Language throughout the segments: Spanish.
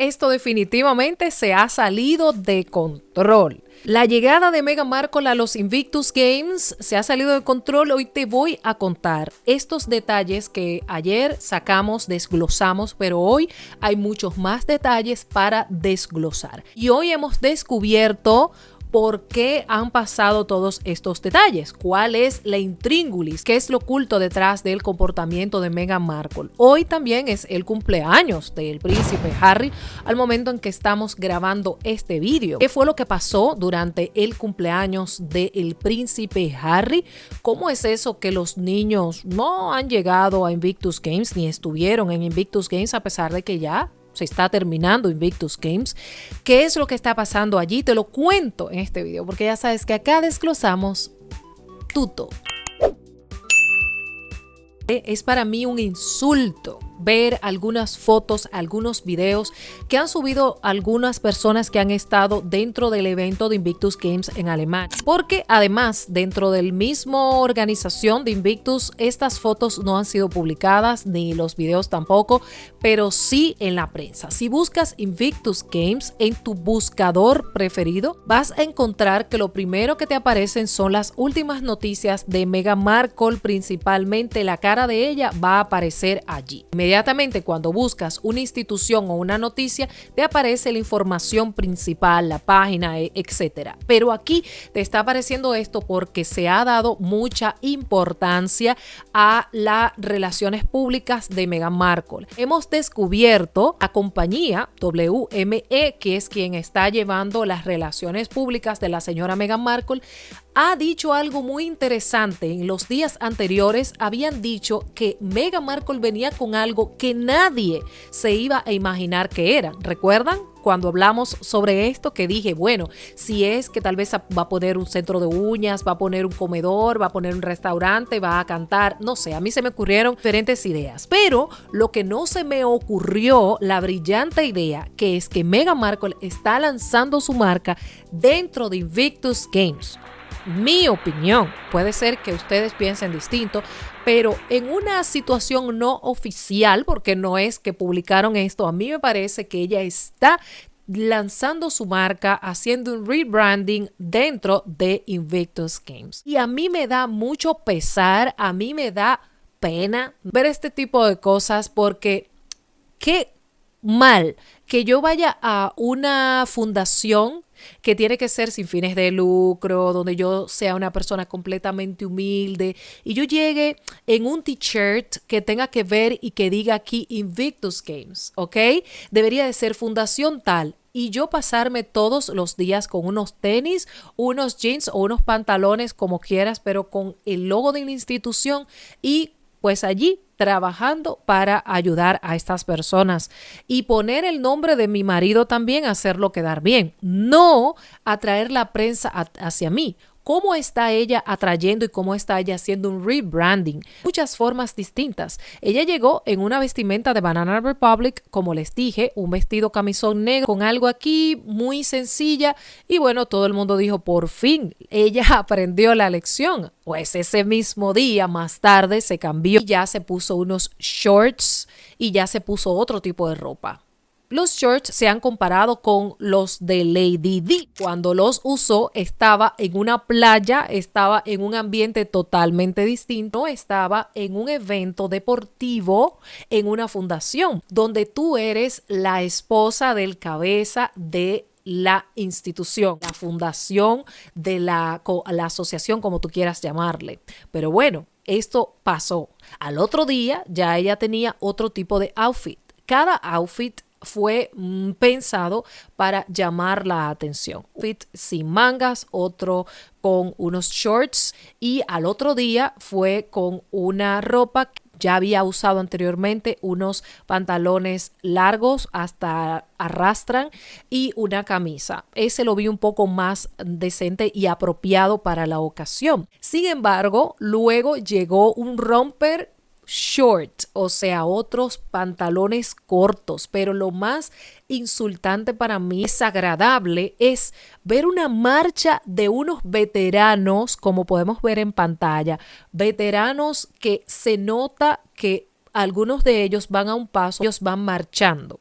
Esto definitivamente se ha salido de control. La llegada de Meghan Markle a los Invictus Games se ha salido de control. Hoy te voy a contar estos detalles que ayer sacamos, desglosamos, pero hoy hay muchos más detalles para desglosar. Y hoy hemos descubierto ¿por qué han pasado todos estos detalles? ¿Cuál es la intríngulis? ¿Qué es lo oculto detrás del comportamiento de Meghan Markle? Hoy también es el cumpleaños del príncipe Harry al momento en que estamos grabando este vídeo. ¿Qué fue lo que pasó durante el cumpleaños del príncipe Harry? ¿Cómo es eso que los niños no han llegado a Invictus Games ni estuvieron en Invictus Games a pesar de que ya se está terminando Invictus Games? ¿Qué es lo que está pasando allí? Te lo cuento en este video porque ya sabes que acá desglosamos todo. Es para mí un insulto ver algunas fotos, algunos videos que han subido algunas personas que han estado dentro del evento de Invictus Games en Alemania. Porque además, dentro del mismo organización de Invictus, estas fotos no han sido publicadas, ni los videos tampoco, pero sí en la prensa. Si buscas Invictus Games en tu buscador preferido, vas a encontrar que lo primero que te aparecen son las últimas noticias de Meghan Markle, principalmente la cara de ella va a aparecer allí. Inmediatamente cuando buscas una institución o una noticia, te aparece la información principal, la página, etcétera. Pero aquí te está apareciendo esto porque se ha dado mucha importancia a las relaciones públicas de Meghan Markle. Hemos descubierto a compañía WME, que es quien está llevando las relaciones públicas de la señora Meghan Markle, ha dicho algo muy interesante. En los días anteriores habían dicho que Meghan Markle venía con algo que nadie se iba a imaginar que era. ¿Recuerdan? Cuando hablamos sobre esto, que dije, bueno, si es que tal vez va a poner un centro de uñas, va a poner un comedor, va a poner un restaurante, va a cantar, no sé, a mí se me ocurrieron diferentes ideas. Pero lo que no se me ocurrió, la brillante idea, que es que Meghan Markle está lanzando su marca dentro de Invictus Games. Mi opinión, puede ser que ustedes piensen distinto, pero en una situación no oficial, porque no es que publicaron esto, a mí me parece que ella está lanzando su marca, haciendo un rebranding dentro de Invictus Games. Y a mí me da mucho pesar, a mí me da pena ver este tipo de cosas porque qué mal que yo vaya a una fundación que tiene que ser sin fines de lucro, donde yo sea una persona completamente humilde y yo llegue en un t-shirt que tenga que ver y que diga aquí Invictus Games, ¿ok? Debería de ser fundación tal y yo pasarme todos los días con unos tenis, unos jeans o unos pantalones como quieras, pero con el logo de la institución y pues allí trabajando para ayudar a estas personas y poner el nombre de mi marido también, hacerlo quedar bien, no atraer la prensa hacia mí. ¿Cómo está ella atrayendo y cómo está ella haciendo un rebranding? Muchas formas distintas. Ella llegó en una vestimenta de Banana Republic, como les dije, un vestido camisón negro con algo aquí muy sencilla y bueno, todo el mundo dijo, por fin, ella aprendió la lección. Pues ese mismo día, más tarde, se cambió y ya se puso unos shorts y ya se puso otro tipo de ropa. Los shorts se han comparado con los de Lady Di. Cuando los usó estaba en una playa, estaba en un ambiente totalmente distinto, estaba en un evento deportivo en una fundación donde tú eres la esposa del cabeza de la institución, la fundación de la asociación, como tú quieras llamarle. Pero bueno, esto pasó. Al otro día ya ella tenía otro tipo de outfit. Cada outfit fue pensado para llamar la atención. Fit sin mangas, otro con unos shorts y al otro día fue con una ropa que ya había usado anteriormente, unos pantalones largos hasta arrastran y una camisa. Ese lo vi un poco más decente y apropiado para la ocasión. Sin embargo, luego llegó un romper short, o sea, otros pantalones cortos, pero lo más insultante para mí, desagradable, es ver una marcha de unos veteranos, como podemos ver en pantalla, veteranos que se nota que algunos de ellos van a un paso, ellos van marchando.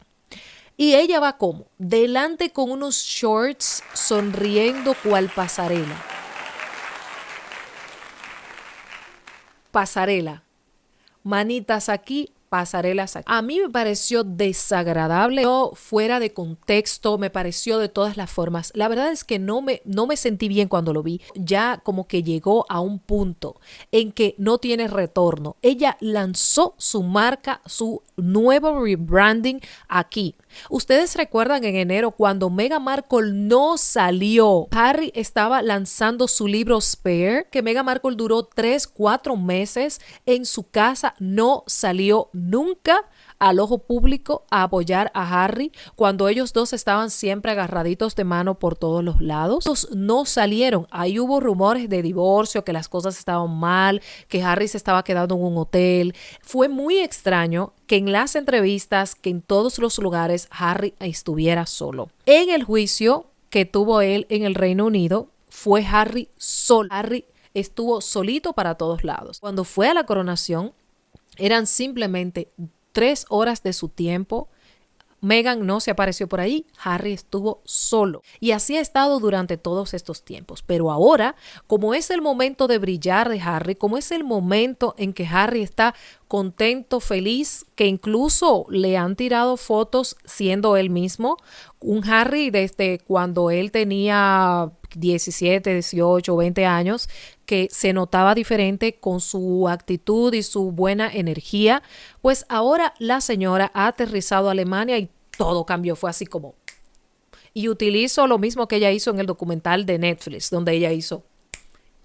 Y ella va como, delante con unos shorts, sonriendo cual pasarela. Pasarela. Manitas aquí, pasarelas aquí. A mí me pareció desagradable, no fuera de contexto, me pareció de todas las formas. La verdad es que no me sentí bien cuando lo vi. Ya como que llegó a un punto en que no tiene retorno. Ella lanzó su marca, su nuevo rebranding aquí. Ustedes recuerdan en enero cuando Meghan Markle no salió, Harry estaba lanzando su libro Spare, que Meghan Markle duró 3-4 meses en su casa, no salió nunca al ojo público a apoyar a Harry cuando ellos dos estaban siempre agarraditos de mano por todos los lados. Ellos no salieron. Ahí hubo rumores de divorcio, que las cosas estaban mal, que Harry se estaba quedando en un hotel. Fue muy extraño que en las entrevistas, que en todos los lugares Harry estuviera solo. En el juicio que tuvo él en el Reino Unido, fue Harry solo. Harry estuvo solito para todos lados. Cuando fue a la coronación, eran simplemente 3 horas de su tiempo. Meghan no se apareció por ahí, Harry estuvo solo. Y así ha estado durante todos estos tiempos. Pero ahora, como es el momento de brillar de Harry, como es el momento en que Harry está contento, feliz, que incluso le han tirado fotos siendo él mismo, un Harry desde cuando él tenía 17, 18, 20 años, que se notaba diferente con su actitud y su buena energía, pues ahora la señora ha aterrizado a Alemania y todo cambió, fue así como... Y utilizo lo mismo que ella hizo en el documental de Netflix, donde ella hizo,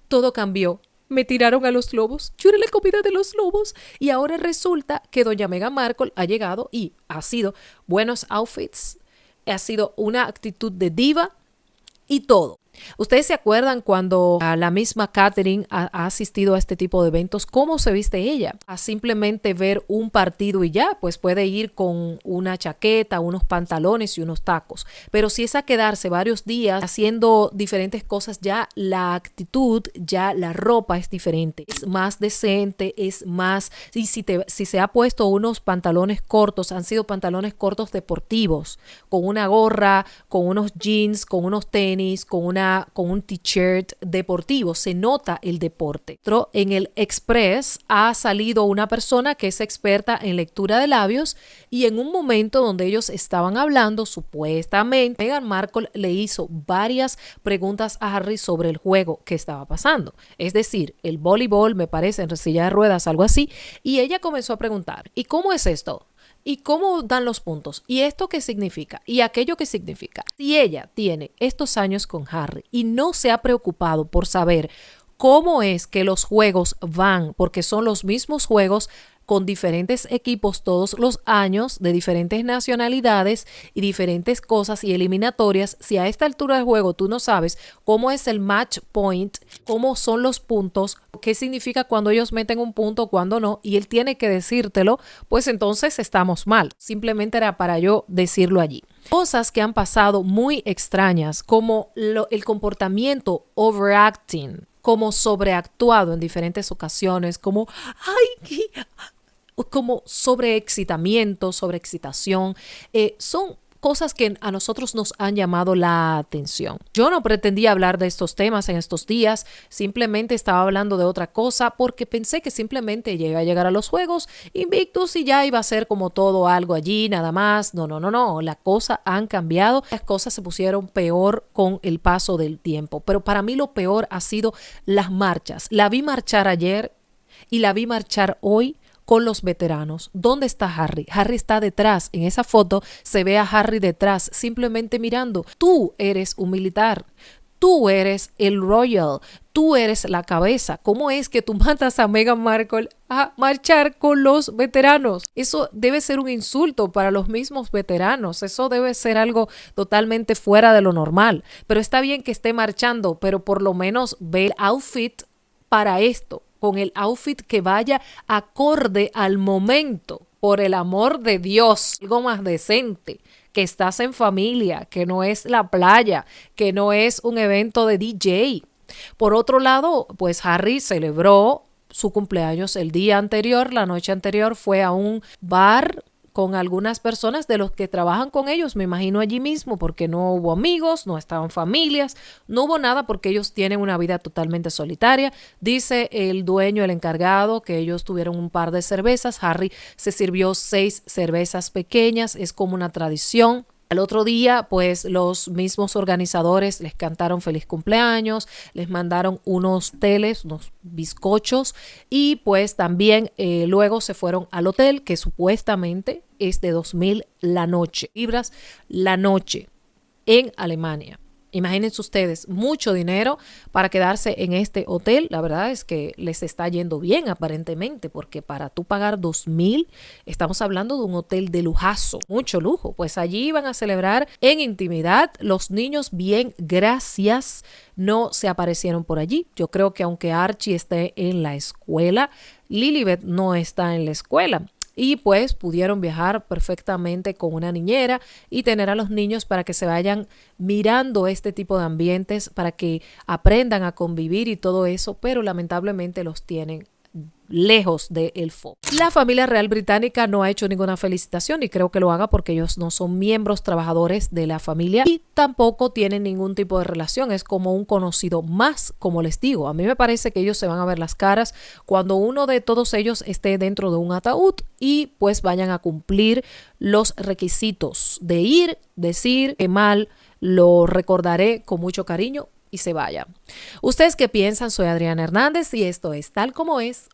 todo cambió. Me tiraron a los lobos, yo era la comida de los lobos. Y ahora resulta que doña Meghan Markle ha llegado y ha sido buenos outfits, ha sido una actitud de diva y todo. ¿Ustedes se acuerdan cuando la misma Catherine ha asistido a este tipo de eventos? ¿Cómo se viste ella? A simplemente ver un partido y ya, pues puede ir con una chaqueta, unos pantalones y unos tacos. Pero si es a quedarse varios días haciendo diferentes cosas, ya la actitud, ya la ropa es diferente. Es más decente, es más... Y si se ha puesto unos pantalones cortos, han sido pantalones cortos deportivos, con una gorra, con unos jeans, con unos tenis, con un t-shirt deportivo, se nota el deporte. En el Express ha salido una persona que es experta en lectura de labios y en un momento donde ellos estaban hablando, supuestamente, Meghan Markle le hizo varias preguntas a Harry sobre el juego que estaba pasando. Es decir, el voleibol, me parece, en silla de ruedas, algo así, y ella comenzó a preguntar, ¿y cómo es esto? ¿Y cómo dan los puntos? ¿Y esto qué significa? ¿Y aquello qué significa? Si ella tiene estos años con Harry y no se ha preocupado por saber cómo es que los juegos van, porque son los mismos juegos con diferentes equipos todos los años, de diferentes nacionalidades y diferentes cosas y eliminatorias, si a esta altura del juego tú no sabes cómo es el match point, cómo son los puntos, qué significa cuando ellos meten un punto, cuando no, y él tiene que decírtelo, pues entonces estamos mal. Simplemente era para yo decirlo allí. Cosas que han pasado muy extrañas, como el comportamiento overacting, como sobreactuado en diferentes ocasiones, como como sobreexcitamiento, sobreexcitación, son cosas que a nosotros nos han llamado la atención. Yo no pretendía hablar de estos temas en estos días, simplemente estaba hablando de otra cosa porque pensé que simplemente iba a llegar a los Juegos Invictus y ya iba a ser como todo algo allí, nada más. No, las cosas han cambiado, las cosas se pusieron peor con el paso del tiempo, pero para mí lo peor ha sido las marchas. La vi marchar ayer y la vi marchar hoy con los veteranos. ¿Dónde está Harry? Harry está detrás. En esa foto se ve a Harry detrás, simplemente mirando. Tú eres un militar. Tú eres el royal. Tú eres la cabeza. ¿Cómo es que tú mandas a Meghan Markle a marchar con los veteranos? Eso debe ser un insulto para los mismos veteranos. Eso debe ser algo totalmente fuera de lo normal. Pero está bien que esté marchando, pero por lo menos ve el outfit para esto, con el outfit que vaya acorde al momento, por el amor de Dios, algo más decente, que estás en familia, que no es la playa, que no es un evento de DJ. Por otro lado, pues Harry celebró su cumpleaños el día anterior, la noche anterior fue a un bar con algunas personas de los que trabajan con ellos, me imagino allí mismo, porque no hubo amigos, no estaban familias, no hubo nada porque ellos tienen una vida totalmente solitaria. Dice el dueño, el encargado, que ellos tuvieron un par de cervezas. Harry se sirvió 6 cervezas pequeñas, es como una tradición. Al otro día, pues los mismos organizadores les cantaron feliz cumpleaños, les mandaron unos teles, unos bizcochos y pues también luego se fueron al hotel que supuestamente es de 2.000 la noche, libras la noche en Alemania. Imagínense ustedes, mucho dinero para quedarse en este hotel. La verdad es que les está yendo bien aparentemente, porque para tú pagar 2.000, estamos hablando de un hotel de lujazo, mucho lujo. Pues allí iban a celebrar en intimidad. Los niños, bien, gracias, no se aparecieron por allí. Yo creo que aunque Archie esté en la escuela, Lilibet no está en la escuela. Y pues pudieron viajar perfectamente con una niñera y tener a los niños para que se vayan mirando este tipo de ambientes, para que aprendan a convivir y todo eso, pero lamentablemente los tienen lejos del foco. La familia real británica no ha hecho ninguna felicitación y creo que lo haga porque ellos no son miembros trabajadores de la familia y tampoco tienen ningún tipo de relación. Es como un conocido más, como les digo. A mí me parece que ellos se van a ver las caras cuando uno de todos ellos esté dentro de un ataúd y pues vayan a cumplir los requisitos de ir, decir que mal, lo recordaré con mucho cariño y se vaya. ¿Ustedes qué piensan? Soy Adriana Hernández y esto es Tal Como Es.